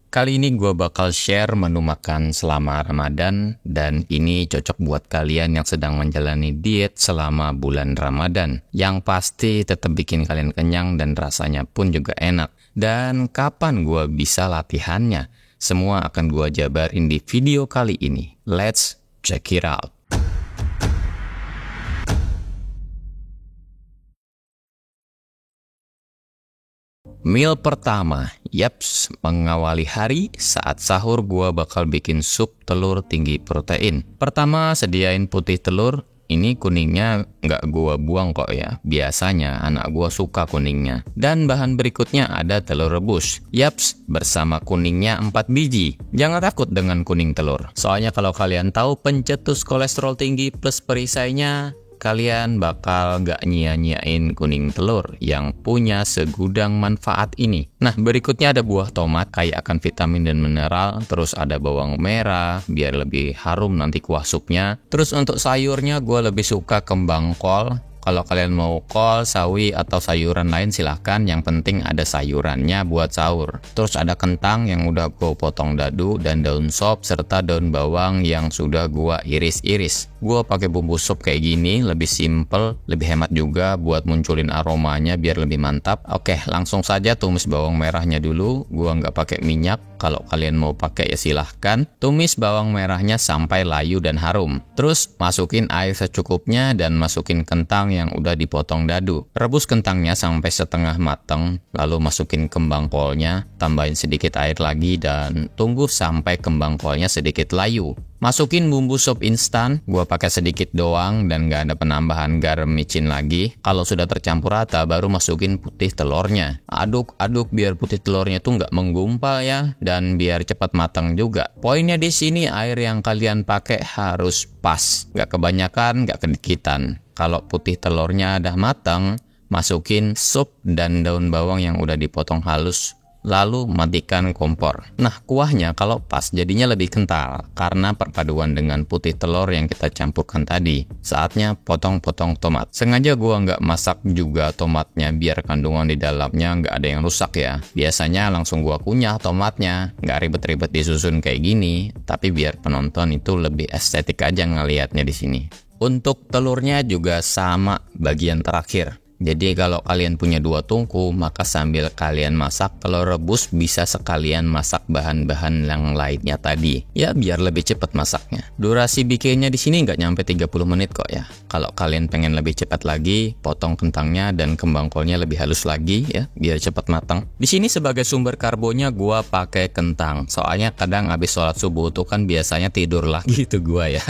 Kali ini gue bakal share menu makan selama Ramadan, dan ini cocok buat kalian yang sedang menjalani diet selama bulan Ramadan. Yang pasti tetap bikin kalian kenyang dan rasanya pun juga enak. Dan kapan gue bisa latihannya? Semua akan gue jabarin di video kali ini. Let's check it out. Meal pertama, yaps, mengawali hari. Saat sahur gua bakal bikin sup telur tinggi protein. Pertama, sediain putih telur. Ini kuningnya nggak gua buang kok ya. Biasanya anak gua suka kuningnya. Dan bahan berikutnya ada telur rebus. Yaps, bersama kuningnya 4 biji. Jangan takut dengan kuning telur. Soalnya kalau kalian tahu pencetus kolesterol tinggi plus perisainya, kalian bakal gak nyia-nyiain kuning telur yang punya segudang manfaat ini. Nah, berikutnya ada buah tomat, kaya akan vitamin dan mineral. Terus ada bawang merah, biar lebih harum nanti kuah supnya. Terus untuk sayurnya, gue lebih suka kembang kol. Kalau kalian mau kol, sawi, atau sayuran lain silahkan. Yang penting ada sayurannya buat sahur. Terus ada kentang yang udah gue potong dadu, dan daun sop, serta daun bawang yang sudah gue iris-iris. Gue pakai bumbu sup kayak gini, lebih simple, lebih hemat juga buat munculin aromanya biar lebih mantap. Oke, langsung saja tumis bawang merahnya dulu. Gue nggak pakai minyak. Kalau kalian mau pakai ya silahkan. Tumis bawang merahnya sampai layu dan harum. Terus masukin air secukupnya dan masukin kentang yang udah dipotong dadu. Rebus kentangnya sampai setengah mateng, lalu masukin kembang kolnya, tambahin sedikit air lagi dan tunggu sampai kembang kolnya sedikit layu. Masukin bumbu sup instan, gua pakai sedikit doang dan gak ada penambahan garam micin lagi. Kalau sudah tercampur rata, baru masukin putih telurnya. Aduk-aduk biar putih telurnya tuh nggak menggumpal ya, dan biar cepat matang juga. Poinnya di sini air yang kalian pakai harus pas, nggak kebanyakan, nggak kedikitan. Kalau putih telurnya udah matang, masukin sup dan daun bawang yang udah dipotong halus. Lalu matikan kompor. Nah, kuahnya kalau pas jadinya lebih kental karena perpaduan dengan putih telur yang kita campurkan tadi. Saatnya potong-potong tomat. Sengaja gua nggak masak juga tomatnya biar kandungan di dalamnya nggak ada yang rusak ya. Biasanya langsung gua kunyah tomatnya, nggak ribet-ribet disusun kayak gini. Tapi biar penonton itu lebih estetik aja ngelihatnya di sini. Untuk telurnya juga sama bagian terakhir. Jadi kalau kalian punya 2 tungku, maka sambil kalian masak telur rebus bisa sekalian masak bahan-bahan yang lainnya tadi. Ya biar lebih cepat masaknya. Durasi bikinnya di sini nggak nyampe 30 menit kok ya. Kalau kalian pengen lebih cepat lagi, potong kentangnya dan kembang kolnya lebih halus lagi ya, biar cepat matang. Di sini sebagai sumber karbonya gua pakai kentang. Soalnya kadang habis sholat subuh tuh kan biasanya tidur lagi tuh gua ya.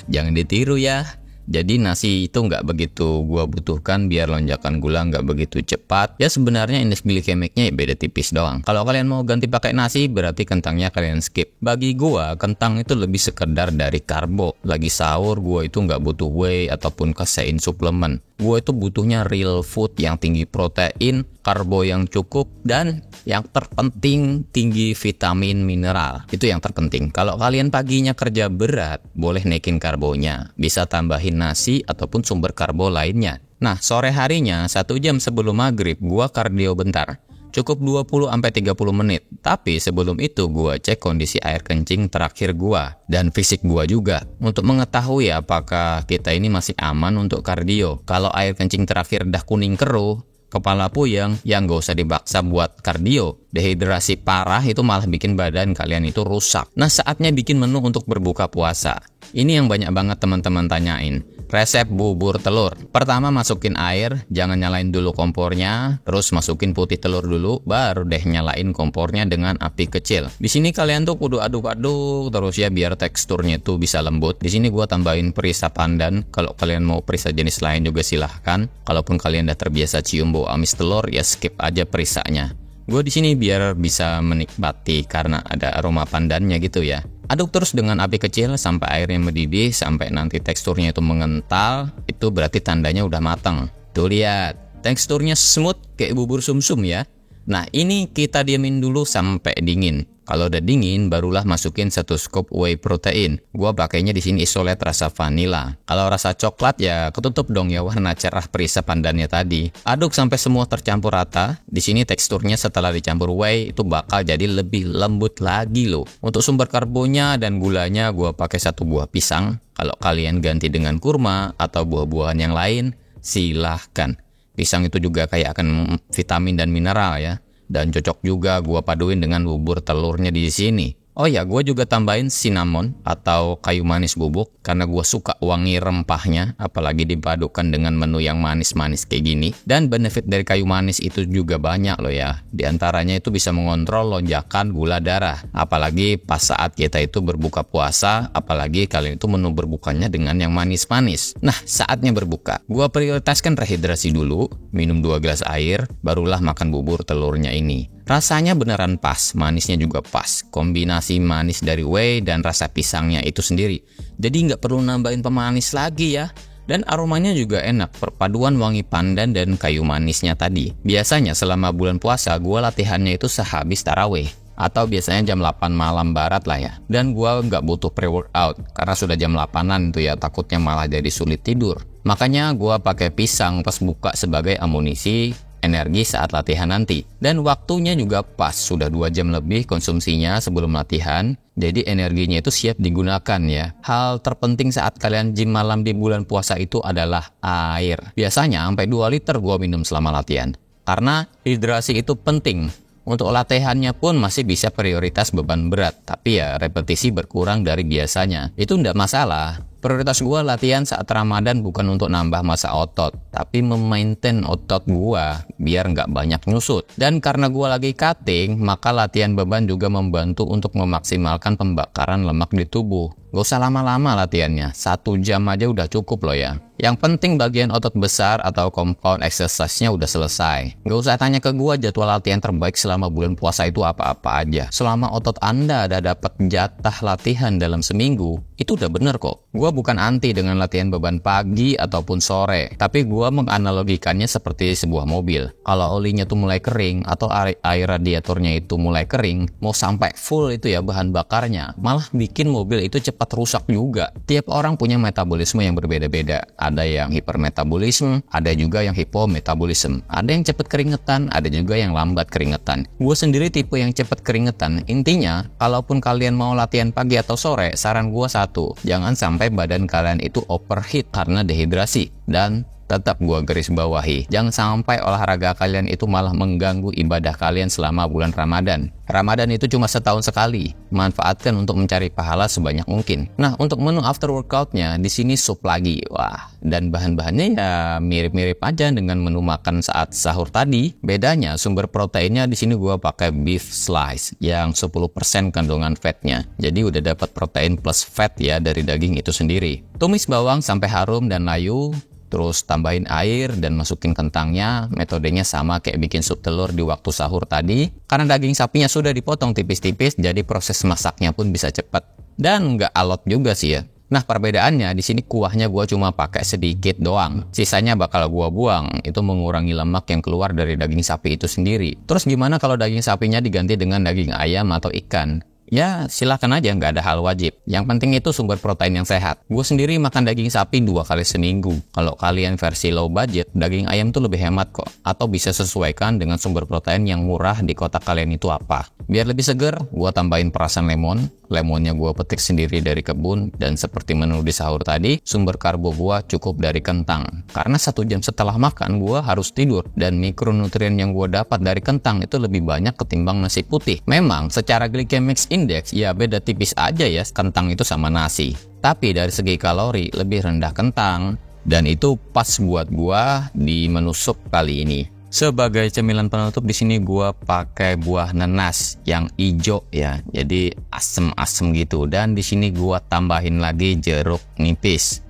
Jangan ditiru ya. Jadi nasi itu nggak begitu gua butuhkan biar lonjakan gula nggak begitu cepat. Ya sebenarnya indeks glikemiknya beda tipis doang. Kalau kalian mau ganti pakai nasi berarti kentangnya kalian skip. Bagi gua kentang itu lebih sekedar dari karbo. Lagi sahur gua itu nggak butuh whey ataupun kasein suplemen. Gua itu butuhnya real food yang tinggi protein, karbo yang cukup, dan yang terpenting tinggi vitamin mineral. Itu yang terpenting. Kalau kalian paginya kerja berat, boleh naikin karbonya. Bisa tambahin nasi ataupun sumber karbo lainnya. Nah, sore harinya 1 jam sebelum maghrib gua kardio bentar. Cukup 20-30 menit. Tapi sebelum itu gua cek kondisi air kencing terakhir gua dan fisik gua juga untuk mengetahui apakah kita ini masih aman untuk kardio. Kalau air kencing terakhir dah kuning keruh, kepala puyeng, yang gak usah dibaksa buat kardio. Dehidrasi parah itu malah bikin badan kalian itu rusak. Nah, saatnya bikin menu untuk berbuka puasa. Ini yang banyak banget teman-teman tanyain. Resep bubur telur. Pertama masukin air, jangan nyalain dulu kompornya, terus masukin putih telur dulu, baru deh nyalain kompornya dengan api kecil. Di sini kalian tuh kudu aduk-aduk terus ya biar teksturnya tuh bisa lembut. Di sini gua tambahin perisa pandan. Kalau kalian mau perisa jenis lain juga silahkan. Kalaupun kalian udah terbiasa cium bau amis telur, ya skip aja perisanya. Gue di sini biar bisa menikmati karena ada aroma pandannya gitu ya. Aduk terus dengan api kecil sampai airnya mendidih, sampai nanti teksturnya itu mengental. Itu berarti tandanya udah matang. Tuh lihat, teksturnya smooth kayak bubur sumsum ya. Nah, ini kita diamin dulu sampai dingin. Kalau udah dingin, barulah masukin 1 scoop whey protein. Gua pakainya di sini isolate rasa vanilla. Kalau rasa coklat ya ketutup dong ya warna cerah perisa pandannya tadi. Aduk sampai semua tercampur rata. Di sini teksturnya setelah dicampur whey itu bakal jadi lebih lembut lagi loh. Untuk sumber karbonya dan gulanya gua pakai 1 buah pisang. Kalau kalian ganti dengan kurma atau buah-buahan yang lain, silahkan. Pisang itu juga kayak akan vitamin dan mineral ya. Dan cocok juga gua paduin dengan bubur telurnya di sini. Oh ya, gua juga tambahin cinnamon atau kayu manis bubuk karena gua suka wangi rempahnya, apalagi dipadukan dengan menu yang manis-manis kayak gini. Dan benefit dari kayu manis itu juga banyak loh ya. Di antaranya itu bisa mengontrol lonjakan gula darah, apalagi pas saat kita itu berbuka puasa, apalagi kalian itu menu berbukanya dengan yang manis-manis. Nah, saatnya berbuka. Gua prioritaskan rehidrasi dulu, minum 2 gelas air, barulah makan bubur telurnya ini. Rasanya beneran pas, manisnya juga pas. Kombinasi manis dari whey dan rasa pisangnya itu sendiri. Jadi nggak perlu nambahin pemanis lagi ya. Dan aromanya juga enak, perpaduan wangi pandan dan kayu manisnya tadi. Biasanya selama bulan puasa, gua latihannya itu sehabis tarawih. Atau biasanya jam 8 malam barat lah ya. Dan gua nggak butuh pre-workout, karena sudah jam 8-an tuh ya, takutnya malah jadi sulit tidur. Makanya gua pakai pisang pas buka sebagai amunisi energi saat latihan nanti. Dan waktunya juga pas, sudah 2 jam lebih konsumsinya sebelum latihan, jadi energinya itu siap digunakan ya. Hal terpenting saat kalian gym malam di bulan puasa itu adalah air. Biasanya sampai 2 liter gua minum selama latihan, karena hidrasi itu penting. Untuk latihannya pun masih bisa prioritas beban berat, tapi ya repetisi berkurang dari biasanya. Itu nggak masalah. Prioritas gua latihan saat Ramadan bukan untuk nambah massa otot, tapi memaintain otot gua biar nggak banyak nyusut. Dan karena gua lagi cutting, maka latihan beban juga membantu untuk memaksimalkan pembakaran lemak di tubuh. Gak usah lama-lama latihannya, 1 jam aja udah cukup loh ya. Yang penting bagian otot besar atau compound exercise-nya udah selesai. Gak usah tanya ke gua jadwal latihan terbaik selama bulan puasa itu apa-apa aja. Selama otot Anda ada dapat jatah latihan dalam seminggu, itu udah bener kok. Gua bukan anti dengan latihan beban pagi ataupun sore, tapi gua menganalogikannya seperti sebuah mobil. Kalau olinya tuh mulai kering atau air radiatornya itu mulai kering, mau sampai full itu ya bahan bakarnya, malah bikin mobil itu cepat rusak juga. Tiap orang punya metabolisme yang berbeda-beda. Ada yang hipermetabolisme, ada juga yang hipometabolisme. Ada yang cepat keringetan, ada juga yang lambat keringetan. Gue sendiri tipe yang cepat keringetan. Intinya, kalaupun kalian mau latihan pagi atau sore, saran gue satu, jangan sampai badan kalian itu overheat karena dehidrasi. Dan tetap gua garis bawahi, jangan sampai olahraga kalian itu malah mengganggu ibadah kalian selama bulan Ramadan. Ramadan itu cuma setahun sekali, manfaatkan untuk mencari pahala sebanyak mungkin. Nah, untuk menu after workoutnya di sini sup lagi, wah. Dan bahan-bahannya ya mirip-mirip aja dengan menu makan saat sahur tadi. Bedanya sumber proteinnya di sini gua pakai beef slice yang 10% kandungan fatnya. Jadi udah dapat protein plus fat ya dari daging itu sendiri. Tumis bawang sampai harum dan layu. Terus tambahin air dan masukin kentangnya. Metodenya sama kayak bikin sup telur di waktu sahur tadi. Karena daging sapinya sudah dipotong tipis-tipis, jadi proses masaknya pun bisa cepat. Dan nggak alot juga sih ya. Nah, perbedaannya di sini kuahnya gua cuma pakai sedikit doang. Sisanya bakal gua buang. Itu mengurangi lemak yang keluar dari daging sapi itu sendiri. Terus gimana kalau daging sapinya diganti dengan daging ayam atau ikan? Ya silahkan aja, nggak ada hal wajib. Yang penting itu sumber protein yang sehat. Gue sendiri makan daging sapi 2 kali seminggu. Kalau kalian versi low budget, daging ayam tuh lebih hemat kok. Atau bisa sesuaikan dengan sumber protein yang murah di kota kalian itu apa. Biar lebih seger, gue tambahin perasan lemon. Lemonnya gue petik sendiri dari kebun. Dan seperti menu di sahur tadi, sumber karbo gue cukup dari kentang. Karena 1 jam setelah makan, gue harus tidur. Dan mikronutrien yang gue dapat dari kentang itu lebih banyak ketimbang nasi putih. Memang secara glycemic index ya beda tipis aja ya kentang itu sama nasi. Tapi dari segi kalori lebih rendah kentang. Dan itu pas buat gua di menu sup kali ini. Sebagai cemilan penutup di sini gua pakai buah nanas yang hijau ya. Jadi asem-asem gitu. Dan di sini gua tambahin lagi jeruk nipis.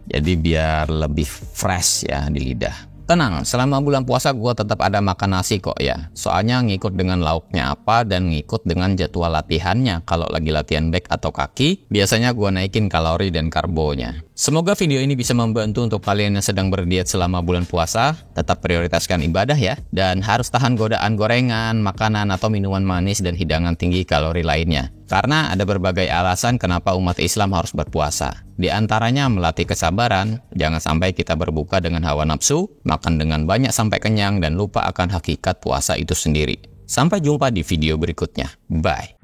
Jadi biar lebih fresh ya di lidah. Tenang, selama bulan puasa gue tetap ada makan nasi kok ya. Soalnya ngikut dengan lauknya apa dan ngikut dengan jadwal latihannya. Kalau lagi latihan back atau kaki, biasanya gue naikin kalori dan karbonya. Semoga video ini bisa membantu untuk kalian yang sedang berdiet selama bulan puasa. Tetap prioritaskan ibadah ya. Dan harus tahan godaan gorengan, makanan atau minuman manis dan hidangan tinggi kalori lainnya. Karena ada berbagai alasan kenapa umat Islam harus berpuasa. Di antaranya melatih kesabaran, jangan sampai kita berbuka dengan hawa nafsu, makan dengan banyak sampai kenyang dan lupa akan hakikat puasa itu sendiri. Sampai jumpa di video berikutnya. Bye.